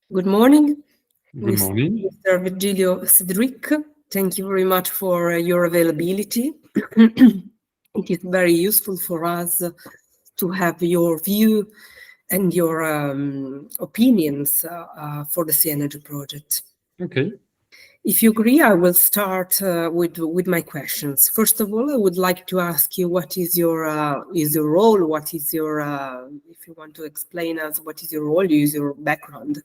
Good morning, Good morning. Mr. Virgilio CEDRIC. Thank you very much for your availability. It is very useful for us to have your view and your opinions for the SEANERGY project. Okay. If you agree, I will start with my questions. First of all, I would like to ask you what is your role? What is your, if you want to explain us, what is your role? Use your background.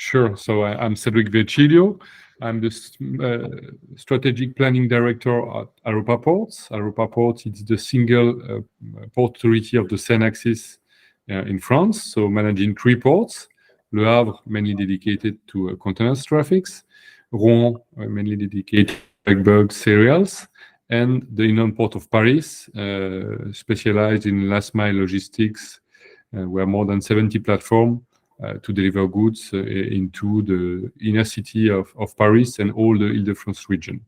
Sure. So I'm Cedric Vircilio. I'm the Strategic Planning Director at Aropa Ports. Aropa Ports is the single port authority of the Seine axis in France, so managing 3 ports. Le Havre, mainly dedicated to containers traffics. Rouen, mainly dedicated to bug cereals. And the inland port of Paris, specialized in last mile logistics, where more than 70 platforms to deliver goods into the inner city of Paris and all the Île-de-France region.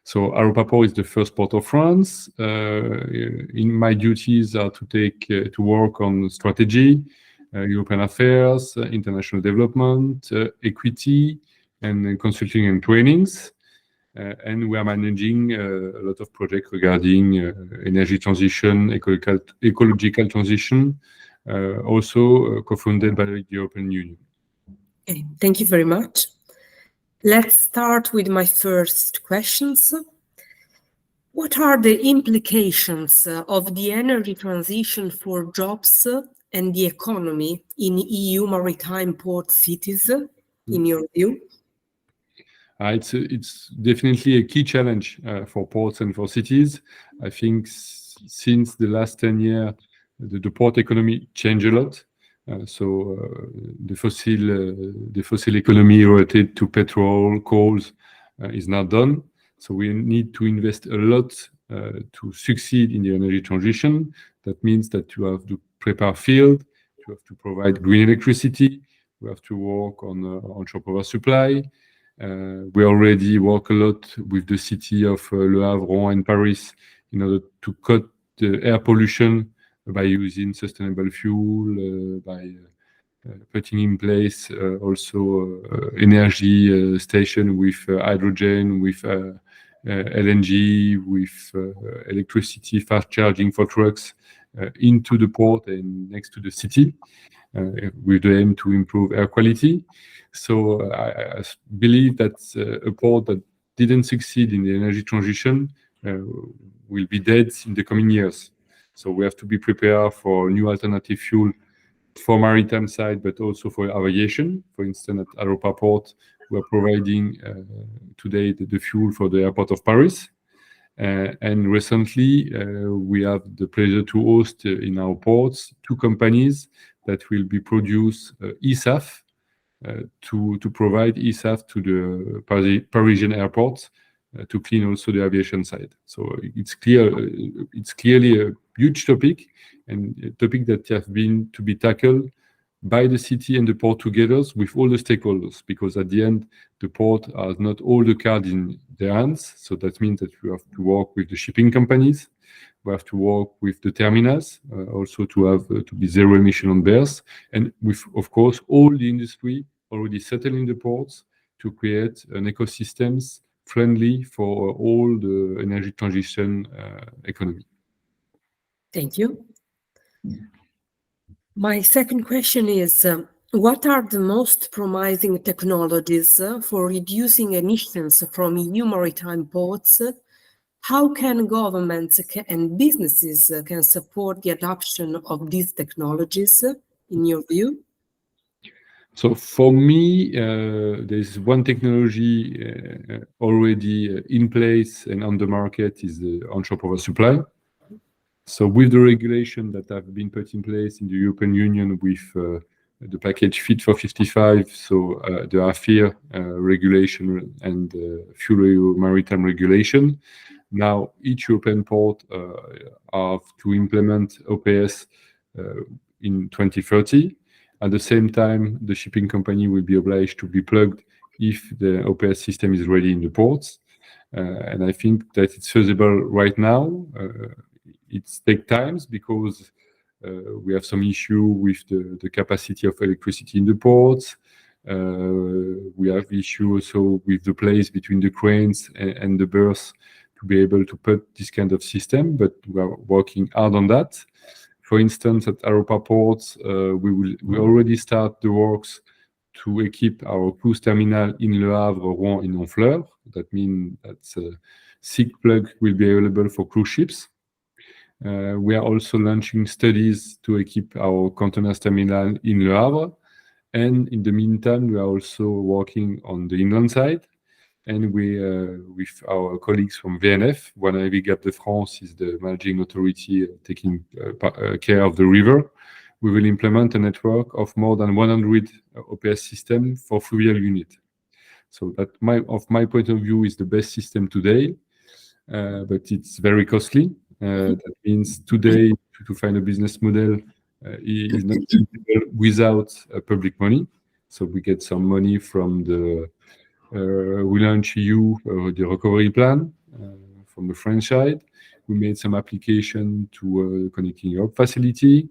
So Aropa Port is the first port of France. In my duties are to work on strategy, European affairs, international development, equity, and consulting and trainings. And we are managing a lot of projects regarding energy transition, ecological transition, also co-funded by the European Union. Okay, thank you very much. Let's start with my first questions. What are the implications of the energy transition for jobs and the economy in EU maritime port cities, in your view? It's definitely a key challenge for ports and for cities. I think since the last 10 years, the port economy changed a lot. The fossil economy related to petrol, coals is not done. So we need to invest a lot to succeed in the energy transition. That means that you have to prepare field, you have to provide green electricity, we have to work on onshore power supply. We already work a lot with the city of Le Havre, Rouen, and Paris in order to cut the air pollution by using sustainable fuel, by putting in place also energy station with hydrogen, with LNG, with electricity, fast charging for trucks into the port and next to the city, with the aim to improve air quality. So I believe that a port that didn't succeed in the energy transition will be dead in the coming years. So we have to be prepared for new alternative fuel for maritime side, but also for aviation. For instance, at Aropa Port, we are providing today the fuel for the airport of Paris. And recently, we have the pleasure to host in our ports 2 companies that will be produce eSAF to provide eSAF to the Parisian airports to clean also the aviation side. So it's clearly a huge topic, and a topic that has been to be tackled by the city and the port together with all the stakeholders, because at the end, the port has not all the cards in their hands. So that means that we have to work with the shipping companies, we have to work with the terminals, also to have to be zero emission on berths, and with, of course, all the industry already settled in the ports to create an ecosystems friendly for all the energy transition economy. Thank you. My second question is, what are the most promising technologies for reducing emissions from EU maritime ports? How can governments and businesses can support the adoption of these technologies, in your view? So for me, there's one technology already in place and on the market is the onshore power supply. So with the regulation that have been put in place in the European Union with the package Fit for 55, so the AFIR regulation and fuel maritime regulation, now each European port have to implement OPS in 2030. At the same time, the shipping company will be obliged to be plugged if the OPS system is ready in the ports. And I think that it's feasible right now. It takes time because we have some issue with the capacity of electricity in the ports. We have issue also with the place between the cranes and the berths to be able to put this kind of system, but we are working hard on that. For instance, at Europa ports, we already start the works to equip our cruise terminal in Le Havre, Rouen, and Honfleur. That means that SIG plug will be available for cruise ships. We are also launching studies to equip our containers terminal in Le Havre. And in the meantime, we are also working on the inland side. And we, with our colleagues from VNF, Waterways de France is the managing authority taking care of the river. We will implement a network of more than 100 OPS systems for fluvial unit. So that, of my point of view, is the best system today, but it's very costly. That means today to find a business model is not possible without public money. So we get some money from the we launch EU, the recovery plan from the French side. We made some application to Connecting Europe facility.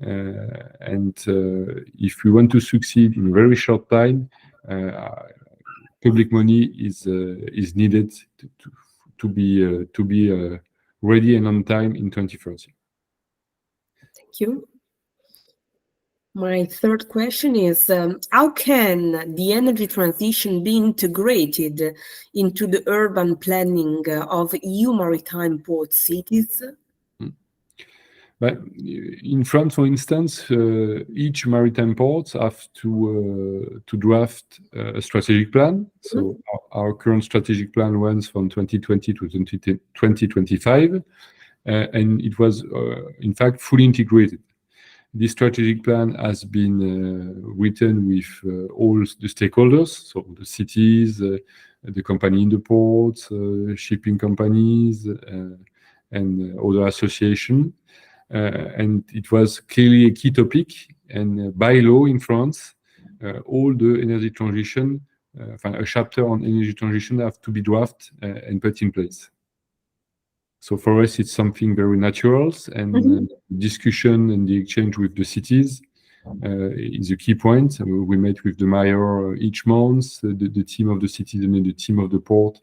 And if we want to succeed in a very short time, public money is needed to be ready and on time in 2030. Thank you. My third question is, how can the energy transition be integrated into the urban planning of EU maritime port cities? But in France, for instance, each maritime port have to draft a strategic plan. So our current strategic plan runs from 2020 to 2025, and it was, in fact, fully integrated. This strategic plan has been written with all the stakeholders, so the cities, the company in the ports, shipping companies, and other associations. And it was clearly a key topic. And by law in France, all the energy transition, a chapter on energy transition have to be drafted and put in place. So for us, it's something very natural, and discussion and the exchange with the cities is a key point. We met with the mayor each month. The team of the cities and the team of the port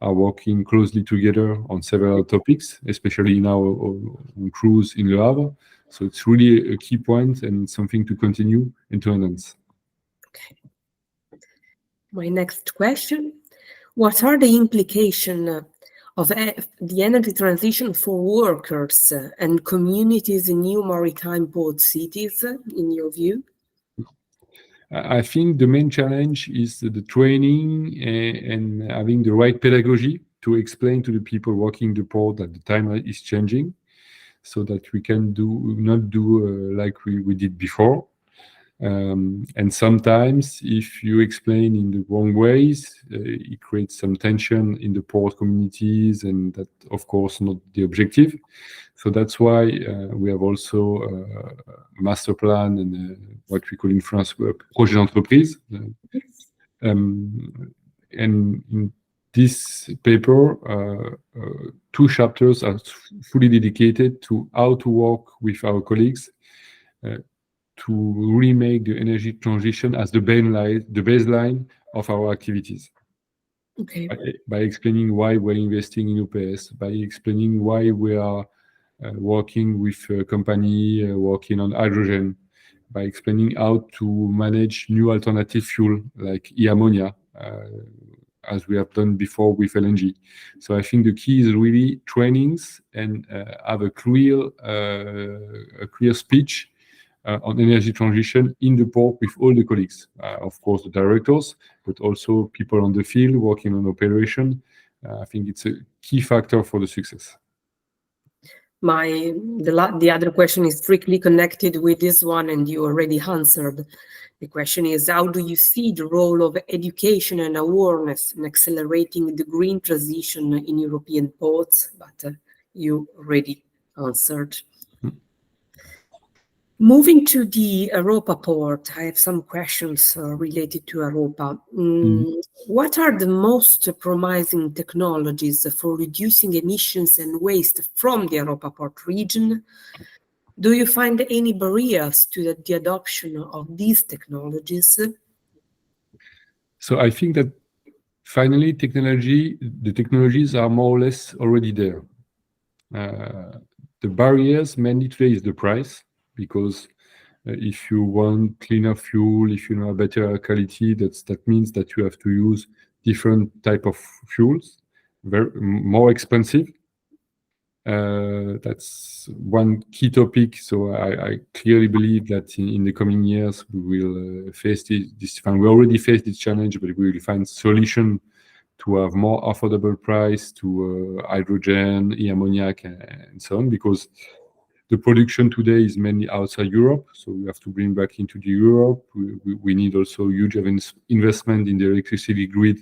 are working closely together on several topics, especially now on cruise in Le Havre. So it's really a key point and something to continue and to enhance. Okay. My next question: what are the implications of the energy transition for workers and communities in new maritime port cities, in your view? I think the main challenge is the training and having the right pedagogy to explain to the people working the port that the time is changing, so that we can not do like we did before. And sometimes if you explain in the wrong ways, it creates some tension in the port communities, and that, of course, not the objective. So that's why we have also a master plan and what we call in France projet d'entreprise. And in this paper, 2 chapters are fully dedicated to how to work with our colleagues to remake the energy transition as the baseline of our activities. Okay. By explaining why we're investing in OPS, by explaining why we are working with a company working on hydrogen, by explaining how to manage new alternative fuel like e-ammonia, as we have done before with LNG. So I think the key is really trainings and have a clear speech on energy transition in the port with all the colleagues, of course the directors, but also people on the field working on operation. I think it's a key factor for the success. The other question is strictly connected with this one, and you already answered. The question is, how do you see the role of education and awareness in accelerating the green transition in European ports? But you already answered. Moving to the Europa port, I have some questions related to Europa. What are the most promising technologies for reducing emissions and waste from the Europa port region? Do you find any barriers to the adoption of these technologies? So I think that finally, the technologies are more or less already there. The barriers mainly today is the price, because if you want cleaner fuel, if you know a better quality, that means that you have to use different type of fuels, more expensive. That's one key topic. So I clearly believe that in the coming years we will face this. We already face this challenge, but we will find solution to have more affordable price to hydrogen, ammoniac, and so on, because the production today is mainly outside Europe, so we have to bring back into the Europe. We need also huge investment in the electricity grid,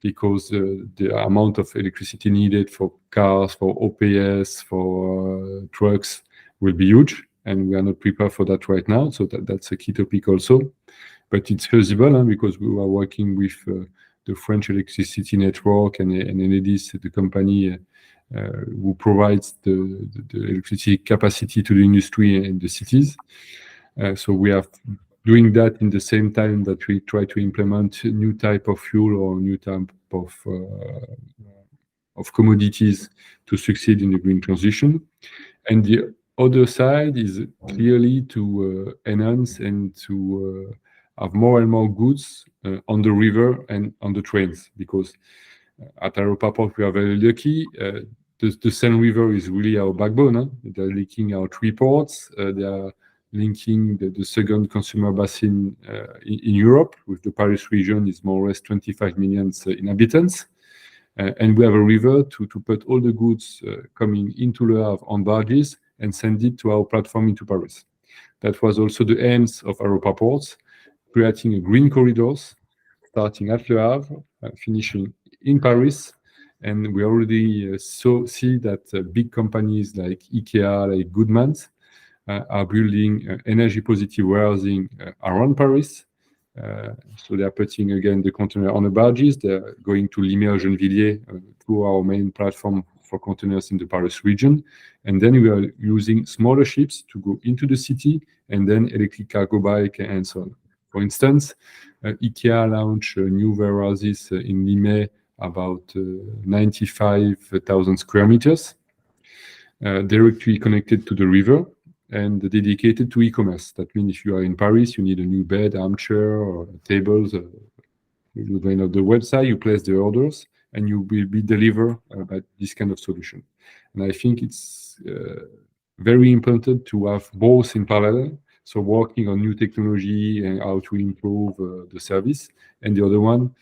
because the amount of electricity needed for cars, for OPS, for trucks will be huge, and we are not prepared for that right now. So that's a key topic also. But it's feasible, because we are working with the French electricity network and Enedis, the company who provides the electricity capacity to the industry and the cities. So we are doing that in the same time that we try to implement new type of fuel or new type of commodities to succeed in the green transition. And the other side is clearly to enhance and to have more and more goods on the river and on the trains, because at Europa Port we are very lucky. The Seine River is really our backbone. Huh? They're linking our 3 ports. They are linking the second consumer basin in Europe, with the Paris region is more or less 25 million inhabitants. And we have a river to put all the goods coming into Le Havre on barges and send it to our platform into Paris. That was also the aims of Europa Ports, creating a green corridors, starting at Le Havre, finishing in Paris. And we already see that big companies like IKEA, like Goodman's, are building energy positive warehousing around Paris. So they are putting again the container on the barges. They're going to Limoges and Gennevilliers through our main platform for containers in the Paris region. And then we are using smaller ships to go into the city, and then electric cargo bike and so on. For instance, IKEA launched new warehouses in Limay, about 95,000 square meters, directly connected to the river and dedicated to e-commerce. That means if you are in Paris, you need a new bed, armchair, or tables. You go on the website, you place the orders, and you will be delivered by this kind of solution. And I think it's very important to have both in parallel. So working on new technology and how to improve the service, and the other one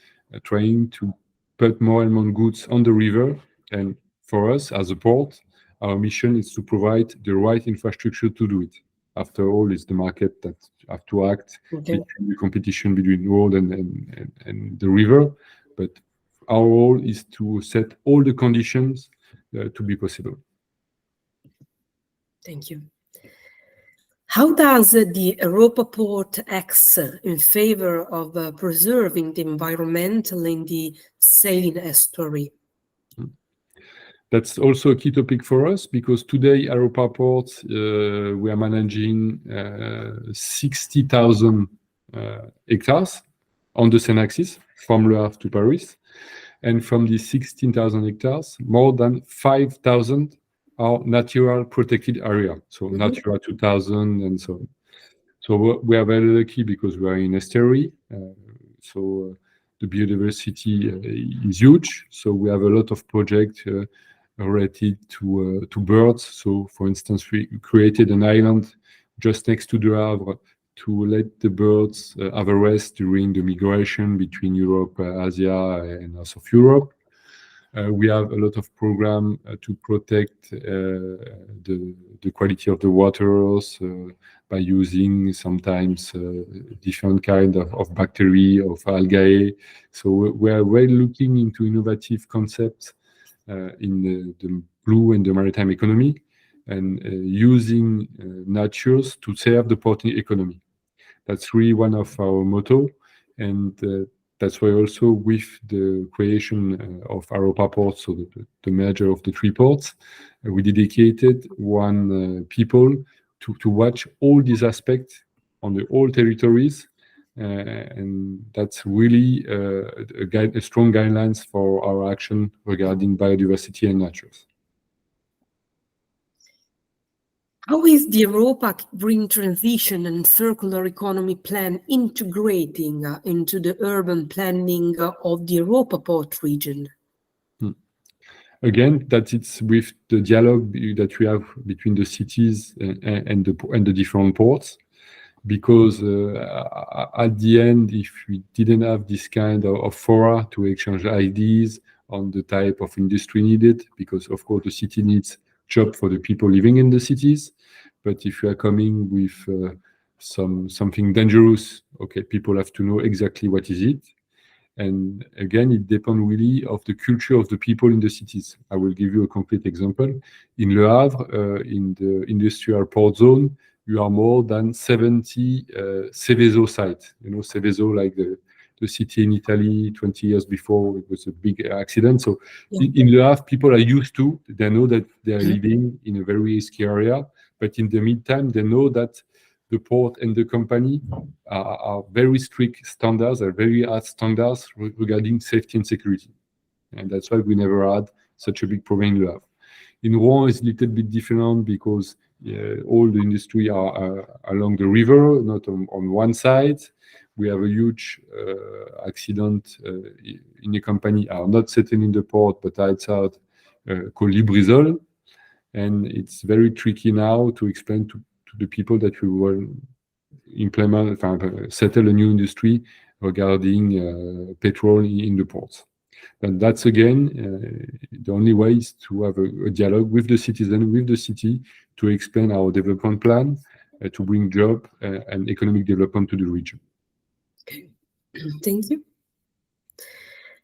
trying to put more and more goods on the river. And for us as a port, our mission is to provide the right infrastructure to do it. After all, it's the market that have to act between the competition between road and the river. But our role is to set all the conditions to be possible. Thank you. How does the Europa Port act in favor of preserving the environment in the Seine estuary? That's also a key topic for us, because today Europa Port we are managing 60,000 hectares on the Seine axis from Le Havre to Paris, and from these 16,000 hectares, more than 5,000 are natural protected area, so Natura 2000 and so on. So we are very lucky because we are in estuary, so the biodiversity is huge. So we have a lot of projects related to birds. So for instance, we created an island just next to the Havre to let the birds have a rest during the migration between Europe, Asia, and North of Europe. We have a lot of programs to protect the quality of the waters by using sometimes different kind of bacteria, of algae. So we are really looking into innovative concepts in the blue and the maritime economy, and using natures to serve the port economy. That's really one of our motto, and that's why also with the creation of Europa Port, so the merger of the 3 ports, we dedicated one people to watch all these aspects on the all territories, and that's really a strong guidelines for our action regarding biodiversity and nature. How is the Europa Green Transition and Circular Economy Plan integrating into the urban planning of the Europa Port region? Again, that it's with the dialogue that we have between the cities and the different ports, because at the end, if we didn't have this kind of fora to exchange ideas on the type of industry needed, because of course the city needs job for the people living in the cities, but if you are coming with something dangerous, okay, people have to know exactly what is it. And again, it depends really of the culture of the people in the cities. I will give you a concrete example. In Le Havre, in the industrial port zone, you are more than 70 Seveso sites. You know, Seveso, like the city in Italy 20 years before, it was a big accident. So in Le Havre, people are used to, they know that they are living in a very risky area. But in the meantime, they know that the port and the company are very strict standards, are very hard standards regarding safety and security. And that's why we never had such a big problem in Le Havre. In Rouen, it's a little bit different because all the industry are along the river, not on one side. We have a huge accident in a company, are not sitting in the port, but outside, called Librisol. And it's very tricky now to explain to the people that we will settle a new industry regarding petrol in the ports. And that's again, the only way is to have a dialogue with the citizen, with the city, to explain our development plan, to bring job and economic development to the region. Okay, thank you.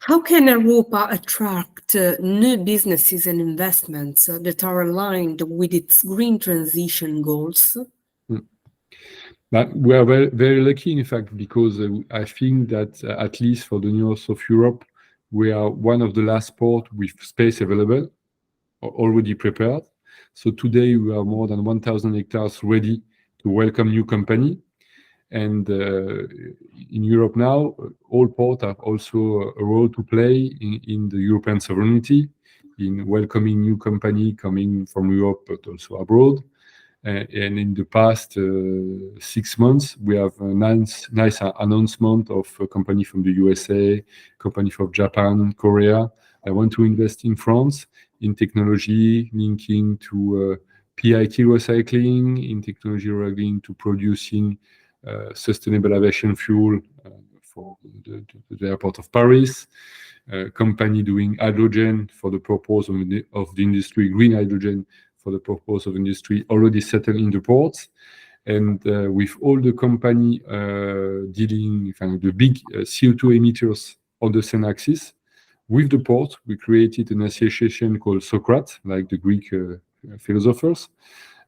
How can Europa attract new businesses and investments that are aligned with its green transition goals? But we are very, very lucky, in fact, because I think that at least for the north of Europe, we are one of the last ports with space available, already prepared. So today we are more than 1,000 hectares ready to welcome new company. And in Europe now, all ports have also a role to play in the European sovereignty, in welcoming new company coming from Europe, but also abroad. And in the past 6 months, we have a nice announcement of a company from the USA, company from Japan, Korea. I want to invest in France in technology linking to PIT recycling, in technology relating to producing sustainable aviation fuel for the airport of Paris. Company doing hydrogen for the purpose of the industry, green hydrogen for the purpose of industry, already settled in the ports. And with all the company dealing the big CO2 emitters on the same axis, with the port, we created an association called Socrates, like the Greek philosophers.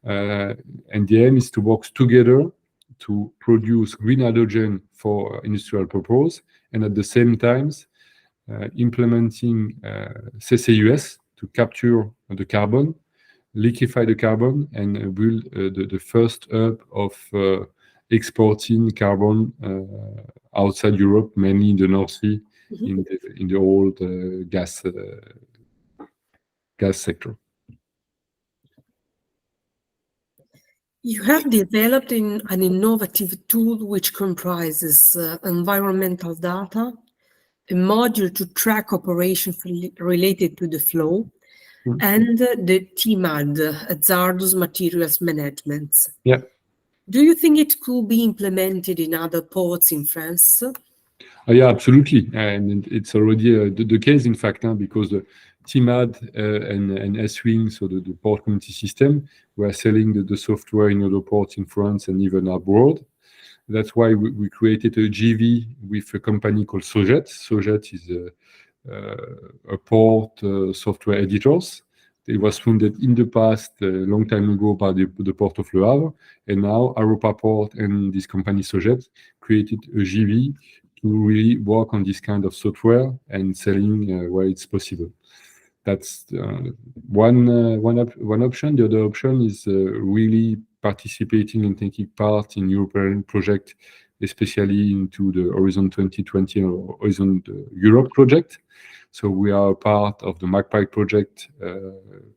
And the aim is to work together to produce green hydrogen for industrial purpose, and at the same time implementing CCUS to capture the carbon, liquefy the carbon, and build the first hub of exporting carbon outside Europe, mainly in the North Sea, in the old gas sector. You have developed an innovative tool which comprises environmental data, a module to track operations related to the flow, and the TMAD, Hazardous Materials Management. Yeah. Do you think it could be implemented in other ports in France? Yeah, absolutely. And it's already the case, in fact, because the TMAD and SWing, so the port community system, we are selling the software in other ports in France and even abroad. That's why we created a JV with a company called Sojet. Sojet is a port software editors. It was founded in the past, a long time ago, by the port of Le Havre. And now Europa Port and this company Sojet created a JV to really work on this kind of software and selling where it's possible. That's one option. The other option is really participating and taking part in European project, especially into the Horizon 2020 or Horizon Europe project. So we are part of the MACPIE project,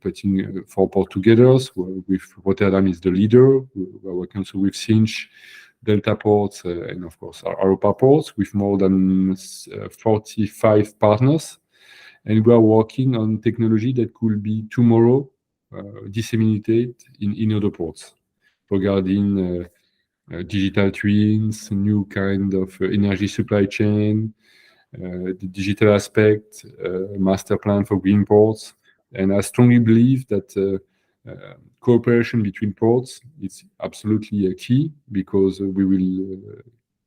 putting 4 ports together. So with Rotterdam is the leader. We are working also with Cinch, Delta ports, and of course our Europa ports with more than 45 partners. And we are working on technology that could be tomorrow disseminated in other ports regarding digital twins, new kind of energy supply chain, the digital aspect, master plan for green ports. And I strongly believe that cooperation between ports is absolutely a key, because we will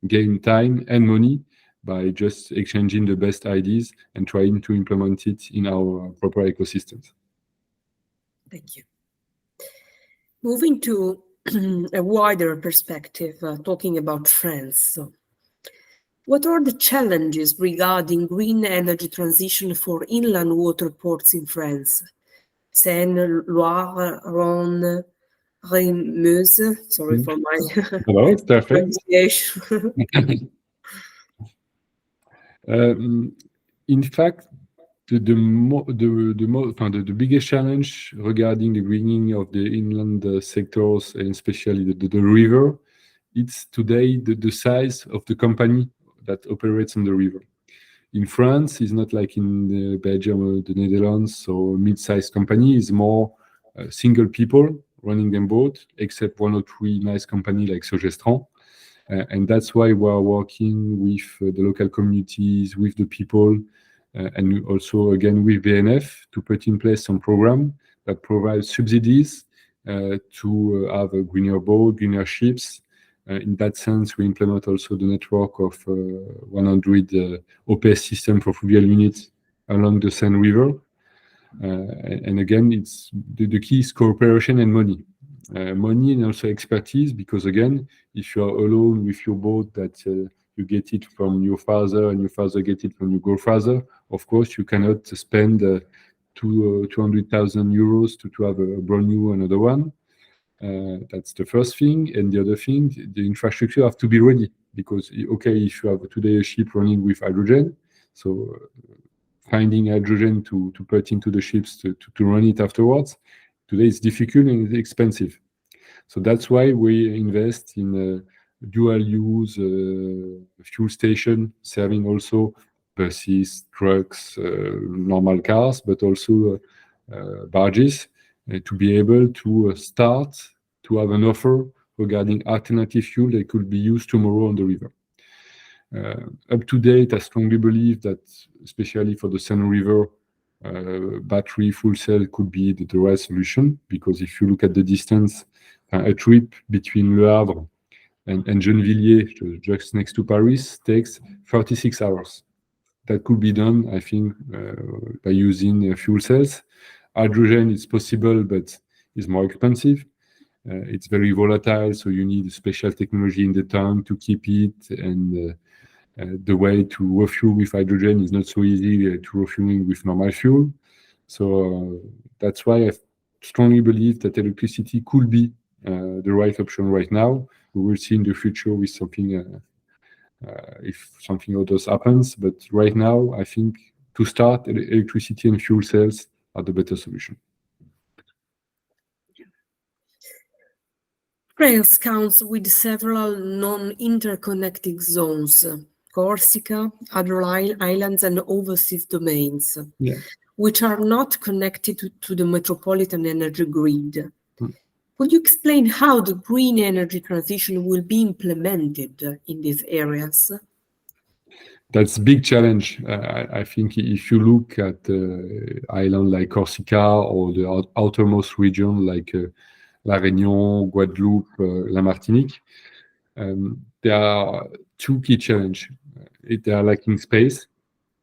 gain time and money by just exchanging the best ideas and trying to implement it in our proper ecosystems. Thank you. Moving to a wider perspective, talking about France. What are the challenges regarding green energy transition for inland water ports in France? Seine, Loire, Rhône, Rhine-Meuse. Sorry for my It's perfect. pronunciation. In fact, the biggest challenge regarding the greening of the inland sectors, and especially the river, it's today the size of the company that operates on the river. In France, it's not like in Belgium or the Netherlands, so mid-sized company is more single people running them both, except 1 or 3 nice companies like Sogestran. And that's why we are working with the local communities, with the people, and also again with VNF to put in place some program that provides subsidies to have a greener boat, greener ships. In that sense, we implement also the network of 100 OPS system for fluvial units along the Seine River. And again, it's the key is cooperation and money. Money and also expertise, because again, if you are alone with your boat that you get it from your father and your father get it from your grandfather, of course, you cannot spend 200,000 euros to have a brand new another one. That's the first thing. And the other thing, the infrastructure have to be ready, because, okay, if you have today a ship running with hydrogen, so finding hydrogen to put into the ships to run it afterwards, today it's difficult and it's expensive. So that's why we invest in dual-use fuel station, serving also buses, trucks, normal cars, but also barges, to be able to start to have an offer regarding alternative fuel that could be used tomorrow on the river. Up to date, I strongly believe that, especially for the Seine River, battery fuel cell could be the right solution, because if you look at the distance, a trip between Le Havre and Gennevilliers, just next to Paris, takes 36 hours. That could be done, I think, by using fuel cells. Hydrogen is possible, but it's more expensive. It's very volatile, so you need special technology in the tank to keep it, and the way to refuel with hydrogen is not so easy to refueling with normal fuel. So that's why I strongly believe that electricity could be the right option right now. We will see in the future with something, if something else happens. But right now, I think to start, electricity and fuel cells are the better solution. France counts with several non-interconnected zones, Corsica, other islands, and overseas domains, which are not connected to the metropolitan energy grid. Could you explain how the green energy transition will be implemented in these areas? That's a big challenge. I think if you look at islands like Corsica or the outermost region like La Réunion, Guadeloupe, La Martinique, there are 2 key challenges. They are lacking space,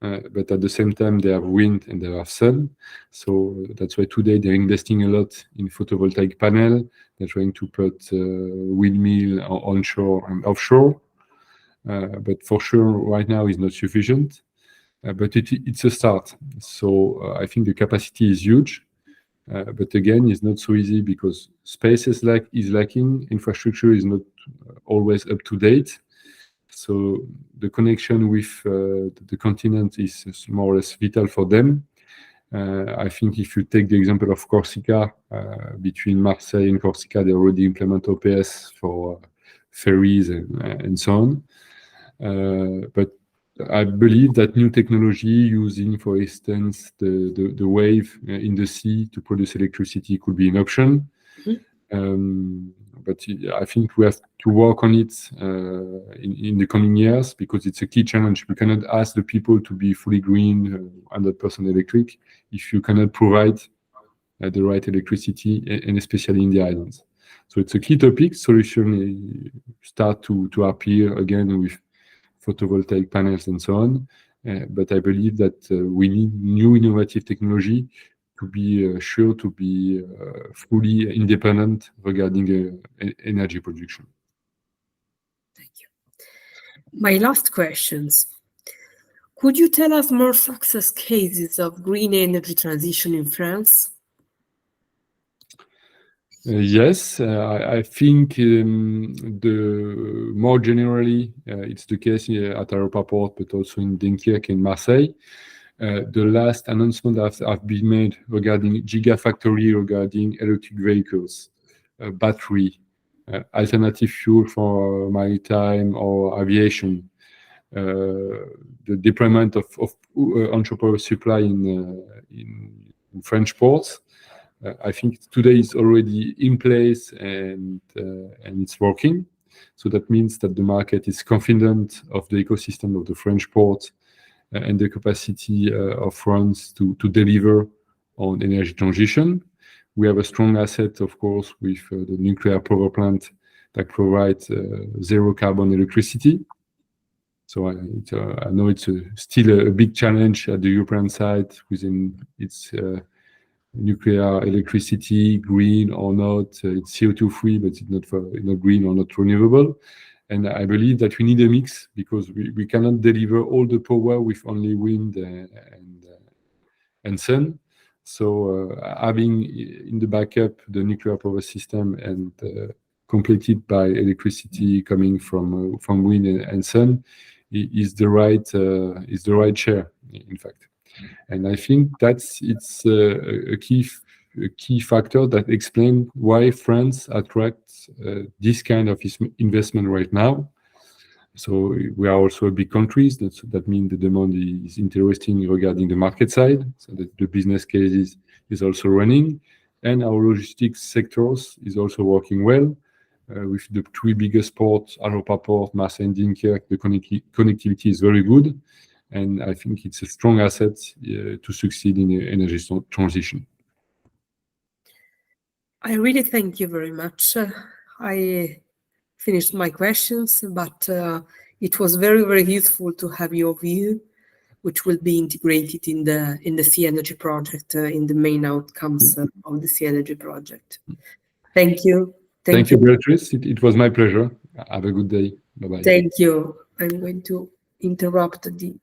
but at the same time, they have wind and they have sun. So that's why today they're investing a lot in photovoltaic panel. They're trying to put windmill onshore and offshore. But for sure, right now is not sufficient. But it's a start. So I think the capacity is huge. But again, it's not so easy because space is lacking, infrastructure is not always up to date. So the connection with the continent is more or less vital for them. I think if you take the example of Corsica, between Marseille and Corsica, they already implement OPS for ferries and so on. But I believe that new technology using, for instance, the wave in the sea to produce electricity could be an option. But I think we have to work on it in the coming years because it's a key challenge. We cannot ask the people to be fully green, 100% electric, if you cannot provide the right electricity, and especially in the islands. So it's a key topic. Solutions start to appear again with photovoltaic panels and so on. But I believe that we need new innovative technology to be sure to be fully independent regarding energy production. Thank you. My last questions. Could you tell us more success cases of green energy transition in France? Yes, I think the more generally, it's the case at Europa Port, but also in Dunkirk and Marseille. The last announcement have been made regarding gigafactory, regarding electric vehicles, battery, alternative fuel for maritime or aviation, the deployment of entrepreneur supply in French ports. I think today is already in place and it's working. So that means that the market is confident of the ecosystem of the French port and the capacity of France to deliver on energy transition. We have a strong asset, of course, with the nuclear power plant that provides zero carbon electricity. So I know it's still a big challenge at the European side within its nuclear electricity, green or not. It's CO2 free, but it's not green or not renewable. And I believe that we need a mix because we cannot deliver all the power with only wind and sun. So having in the backup the nuclear power system and completed by electricity coming from wind and sun is the right share, in fact. And I think it's a key factor that explains why France attracts this kind of investment right now. So we are also a big country. That means the demand is interesting regarding the market side. So that the business case is also running, and our logistics sectors is also working well. With the three biggest ports, Europa Port, Marseille, and Dunkirk, the connectivity is very good. And I think it's a strong asset to succeed in the energy transition. I really thank you very much. I finished my questions, but it was very, very useful to have your view, which will be integrated in the SEANERGY project, in the main outcomes of the SEANERGY project. Thank you. Thank you, Beatrice. It was my pleasure. Have a good day. Bye-bye. Thank you. I'm going to interrupt the